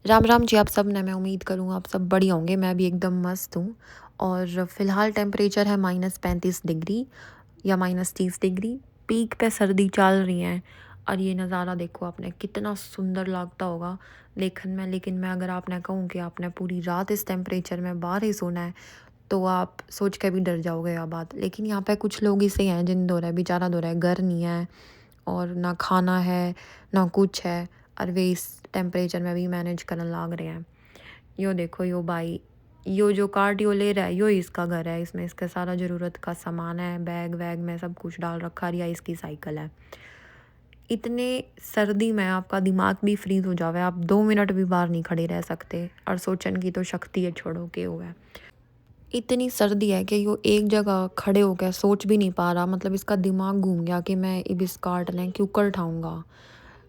राम राम जी आप सब ने। मैं उम्मीद करूँगा आप सब बढ़िया होंगे। मैं भी एकदम मस्त हूँ। और फ़िलहाल टेम्परेचर है -35 डिग्री या -30 डिग्री। पीक पे सर्दी चल रही है। और ये नज़ारा देखो आपने, कितना सुंदर लगता होगा देखने में। लेकिन मैं अगर आपने कहूँ कि आपने पूरी रात इस टेम्परेचर में बाहर ही सोना है, तो आप सोच के भी डर जाओगे यह बात। लेकिन यहाँ पे कुछ लोग ऐसे हैं जिन दो रहे बेचारा दो रहे घर नहीं है, और ना खाना है ना कुछ है, और वे इस टेम्परेचर में भी मैनेज करने लाग रहे हैं। यो देखो यो भाई, यो जो कार्ट यो ले रहा है यो इसका घर है। इसमें इसका सारा ज़रूरत का सामान है, बैग वैग में सब कुछ डाल रखा है, या इसकी साइकिल है। इतने सर्दी में आपका दिमाग भी फ्रीज हो जावे, आप 2 मिनट भी बाहर नहीं खड़े रह सकते। और सोचन की तो शक्ति है छोड़ो के हुआ है। इतनी सर्दी है कि यो एक जगह खड़े होकर सोच भी नहीं पा रहा। मतलब इसका दिमाग घूम गया कि मैं अब इस कार्ट ने क्यों कर उठाऊँगा,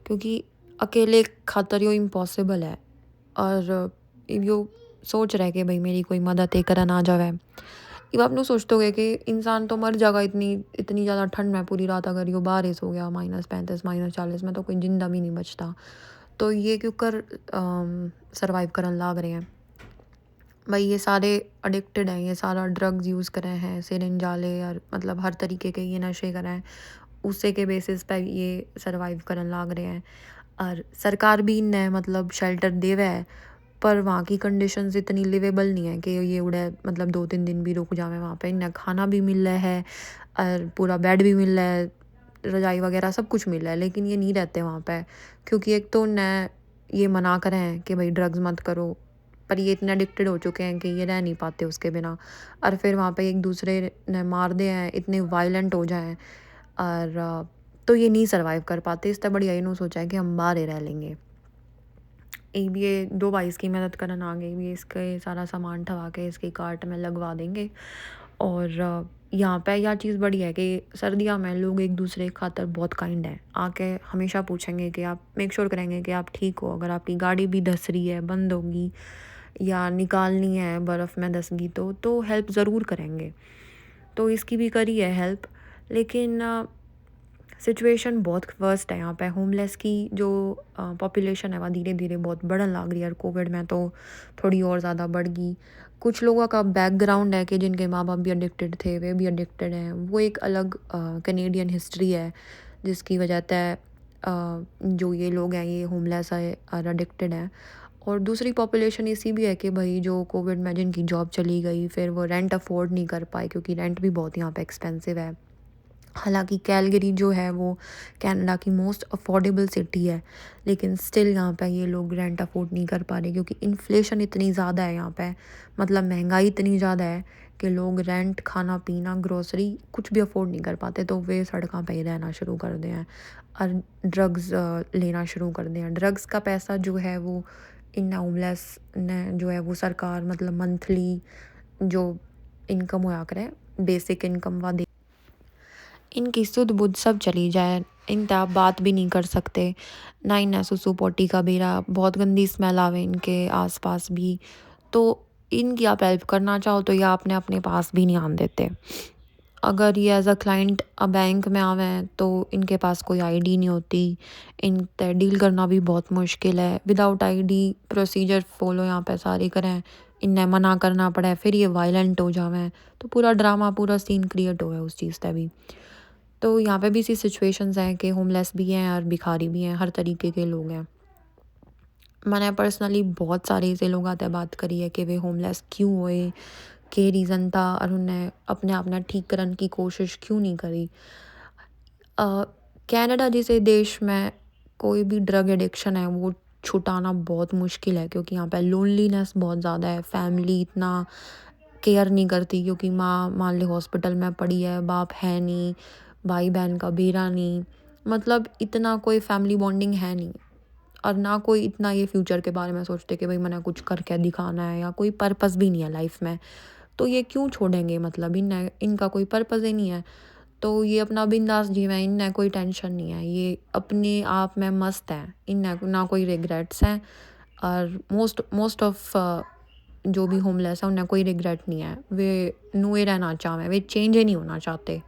क्योंकि अकेले खातर यो इम्पॉसिबल है। और यो सोच रहा है कि भाई मेरी कोई मदद एक करन आ जावे। अब आप नु सोचते होगे कि इंसान तो मर जाएगा इतनी इतनी ज़्यादा ठंड में पूरी रात अगर यो बाहर सो गया -35 -40 में, तो कोई जिंदा भी नहीं बचता। तो ये क्यों कर सर्वाइव करन लाग रहे हैं भाई। ये सारे एडिक्टेड हैं, ये सारा ड्रग्स यूज़ कर रहे हैं, सिरिंज वाले, और मतलब हर तरीके के ये नशे कर रहे हैं। उसी के बेसिस पे ये सर्वाइव करन लाग रहे हैं। और सरकार भी इन्हें मतलब शेल्टर देवे है, पर वहाँ की कंडीशंस इतनी लिवेबल नहीं है कि ये उड़े मतलब 2-3 दिन भी रुक जावे वहाँ पे। इन्हें खाना भी मिल रहा है और पूरा बेड भी मिल रहा है, रजाई वगैरह सब कुछ मिल रहा है, लेकिन ये नहीं रहते वहाँ पे। क्योंकि एक तो उन्हें ये मना करें हैं कि भाई ड्रग्स मत करो, पर ये इतने एडिक्टेड हो चुके हैं कि ये रह नहीं पाते उसके बिना। और फिर वहाँ पे एक दूसरे ने मार दे हैं, इतने वायलेंट हो जाएं, और तो ये नहीं सर्वाइव कर पाते। इससे बढ़िया इन्होंने सोचा है कि हम बाहर ही रह लेंगे। अब ये दो भाई इसकी मदद करन आ गए, ये इसके सारा सामान ठवा के इसकी कार्ट में लगवा देंगे। और यहाँ पे यह चीज़ बड़ी है कि सर्दियों में लोग एक दूसरे के खातर बहुत काइंड है। आके हमेशा पूछेंगे कि आप मेक श्योर करेंगे कि आप ठीक हो। अगर आपकी गाड़ी भी धस रही है, बंद होगी, या निकालनी है बर्फ़ में धस गई, तो हेल्प ज़रूर करेंगे। तो इसकी भी करी है हेल्प। लेकिन सिचुएशन बहुत वर्स्ट है यहाँ पे। होमलेस की जो पॉपुलेशन है वह धीरे धीरे बहुत बढ़ने लग रही है, और कोविड में तो थोड़ी और ज़्यादा बढ़ गई। कुछ लोगों का बैकग्राउंड है कि जिनके माँ बाप भी एडिक्टेड थे, वे भी एडिक्टेड हैं, वो एक अलग कैनेडियन हिस्ट्री है, जिसकी वजह से जो ये लोग हैं ये होमलेस है और एडिक्टेड हैं। और दूसरी पॉपुलेशन इसी भी है कि भाई जो कोविड में जिनकी जॉब चली गई, फिर वो रेंट अफोर्ड नहीं कर पाए, क्योंकि रेंट भी बहुत यहाँ पे एक्सपेंसिव है। हालांकि कैलगरी जो है वो कनाडा की मोस्ट अफोर्डेबल सिटी है, लेकिन स्टिल यहाँ पे ये लोग रेंट अफोर्ड नहीं कर पा रहे, क्योंकि इन्फ्लेशन इतनी ज़्यादा है यहाँ पे। मतलब महंगाई इतनी ज़्यादा है कि लोग रेंट, खाना पीना, ग्रोसरी कुछ भी अफोर्ड नहीं कर पाते, तो वे सड़कों पे ही रहना शुरू कर दें हैं और ड्रग्स लेना शुरू कर दें हैं। ड्रग्स का पैसा जो है वो इन होमलेस ने जो है वो सरकार मतलब मंथली जो इनकम होया करे, बेसिक इनकम वा इनकी सुध बुध सब चली जाए। इनता आप बात भी नहीं कर सकते, ना इन्हें सुसु पोटी का बेरा, बहुत गंदी स्मेल आवे इनके आसपास भी। तो इनकी आप हेल्प करना चाहो तो ये आपने अपने पास भी नहीं आन देते। अगर ये एज अ क्लाइंट बैंक में आवे हैं तो इनके पास कोई आईडी नहीं होती, इन डील करना भी बहुत मुश्किल है। विदाउट आईडी प्रोसीजर फॉलो यहाँ पे सारे करें, इन्हें मना करना पड़े, फिर ये वायलेंट हो जावे, तो पूरा ड्रामा पूरा सीन क्रिएट हुआ है उस चीज़ से भी। तो यहाँ पे भी इसी सिचुएशंस हैं कि होमलेस भी हैं और भिखारी भी हैं, हर तरीके के लोग हैं। मैंने पर्सनली बहुत सारे ऐसे लोग आते बात करी है कि वे होमलेस क्यों हुए, के रीज़न था, और उन्हें अपने आप ने ठीक करने की कोशिश क्यों नहीं करी। कनाडा जैसे देश में कोई भी ड्रग एडिक्शन है वो छुटाना बहुत मुश्किल है, क्योंकि यहाँ पे लोनलीनेस बहुत ज़्यादा है। फैमिली इतना केयर नहीं करती, क्योंकि माँ मान ली हॉस्पिटल में पड़ी है, बाप है नहीं, भाई बहन का बेरा नहीं, मतलब इतना कोई फैमिली बॉन्डिंग है नहीं। और ना कोई इतना ये फ्यूचर के बारे में सोचते कि भाई मैंने कुछ करके दिखाना है, या कोई पर्पस भी नहीं है लाइफ में। तो ये क्यों छोड़ेंगे, मतलब इनका कोई पर्पस ही नहीं है, तो ये अपना बिंदास जीवें, इन्हें कोई टेंशन नहीं है, ये अपने आप में मस्त हैं, इन्हें ना कोई रिग्रेट्स हैं। और मोस्ट मोस्ट ऑफ जो भी होमलेस है उन्हें कोई रिग्रेट नहीं है, वे नुए रहना चाहें, वे चेंज ही नहीं होना चाहते।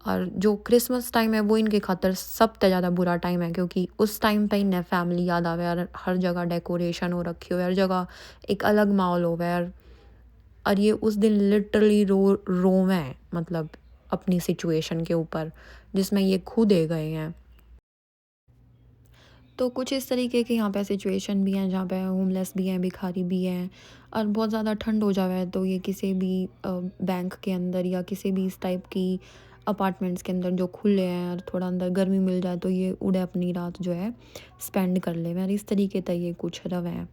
और जो क्रिसमस टाइम है वो इनके खातर सबसे ज़्यादा बुरा टाइम है, क्योंकि उस टाइम पे इन्हें फैमिली याद आवे और हर जगह डेकोरेशन हो रखी हो, हर जगह एक अलग माहौल हो यार। और ये उस दिन लिटरली रोवे हैं, मतलब अपनी सिचुएशन के ऊपर जिसमें ये खुद दे गए हैं। तो कुछ इस तरीके की यहाँ पे सिचुएशन भी हैं जहाँ पे होमलेस भी हैं, भिखारी भी हैं। और बहुत ज़्यादा ठंड हो जावे तो ये किसी भी बैंक के अंदर या किसी भी इस टाइप की अपार्टमेंट्स के अंदर जो खुले हैं और थोड़ा अंदर गर्मी मिल जाए तो ये उड़े अपनी रात जो है स्पेंड कर ले। और इस तरीके तक ये कुछ रवे हैं।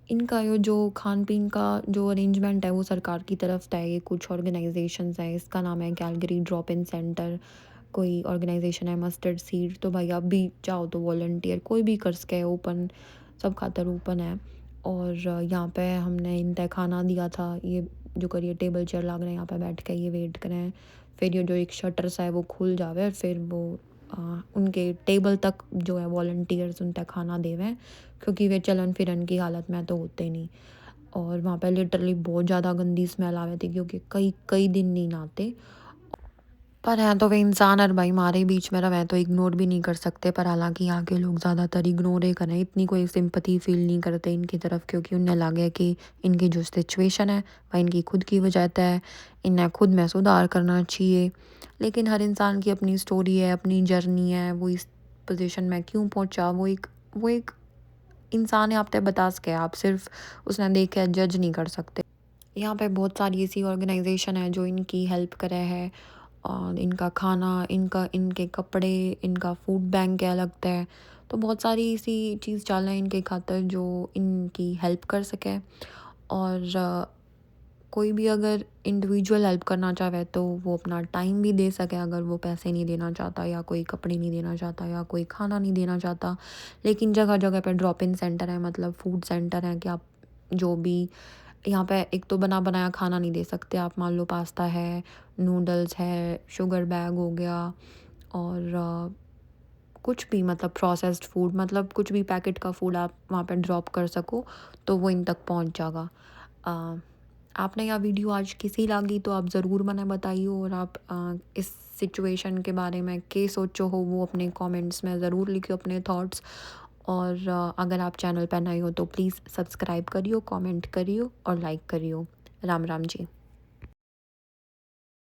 इनका ये जो खान-पीन का जो अरेंजमेंट है वो सरकार की तरफ से है। ये कुछ ऑर्गेनाइजेशंस हैं, इसका नाम है कैलगरी ड्रॉप इन सेंटर। कोई ऑर्गेनाइजेशन है मस्टर्ड सीड। तो भाई आप भी चाहो तो वॉलंटियर कोई भी कर सके, ओपन सब खातर ओपन है। और यहाँ पे हमने इनका खाना दिया था। ये जो करिए टेबल चेयर लग रहे हैं, यहाँ पे बैठ के ये वेट करें। फिर ये जो एक शटर सा है वो खुल जावे और फिर वो उनके टेबल तक जो है वॉलंटियर्स उन तक खाना देवें, क्योंकि वे चलन फिरन की हालत में तो होते नहीं। और वहाँ पे लिटरली बहुत ज़्यादा गंदी स्मेल आवे थी, क्योंकि कई कई दिन नहीं नहाते। पर हैं तो वे इंसान और भाई हमारे बीच में रहे तो इग्नोर भी नहीं कर सकते। पर हालांकि यहाँ के लोग ज़्यादातर इग्नोर ही करें, इतनी कोई सिंपैथी फील नहीं करते इनकी तरफ, क्योंकि उन्हें लगे कि इनकी जो सिचुएशन है वह इनकी खुद की वजह है, इन्हें खुद में सुधार करना चाहिए। लेकिन हर इंसान की अपनी स्टोरी है, अपनी जर्नी है, वो इस पोजीशन में क्यों पहुँचा वो एक इंसान है, आप तक बता सके। आप सिर्फ उसने देख के जज नहीं कर सकते। यहाँ पे बहुत सारी ऐसी ऑर्गेनाइजेशन है जो इनकी हेल्प करे है। और इनका खाना, इनके कपड़े, इनका फूड बैंक है लगता है। तो बहुत सारी ऐसी चीज़ चल रही है इनके खातर जो इनकी हेल्प कर सके। और कोई भी अगर इंडिविजुअल हेल्प करना चाहे तो वो अपना टाइम भी दे सके, अगर वो पैसे नहीं देना चाहता या कोई कपड़े नहीं देना चाहता या कोई खाना नहीं देना चाहता। लेकिन जगह जगह पे ड्रॉप इन सेंटर है, मतलब फूड सेंटर है कि आप जो भी यहाँ पे एक तो बना बनाया खाना नहीं दे सकते आप। मान लो पास्ता है, नूडल्स है, शुगर बैग हो गया, और कुछ भी मतलब प्रोसेस्ड फूड, मतलब कुछ भी पैकेट का फूड आप वहाँ पे ड्रॉप कर सको तो वो इन तक पहुँच जाएगा। अ, आपने यह वीडियो आज किसी लगी तो आप ज़रूर मने बताइए। और आप इस सिचुएशन के बारे में क्या सोचो हो वो अपने कमेंट्स में ज़रूर लिखियो अपने थॉट्स। और अगर आप चैनल पर नए हो तो प्लीज़ सब्सक्राइब करियो, कमेंट करियो और लाइक करियो। राम राम जी।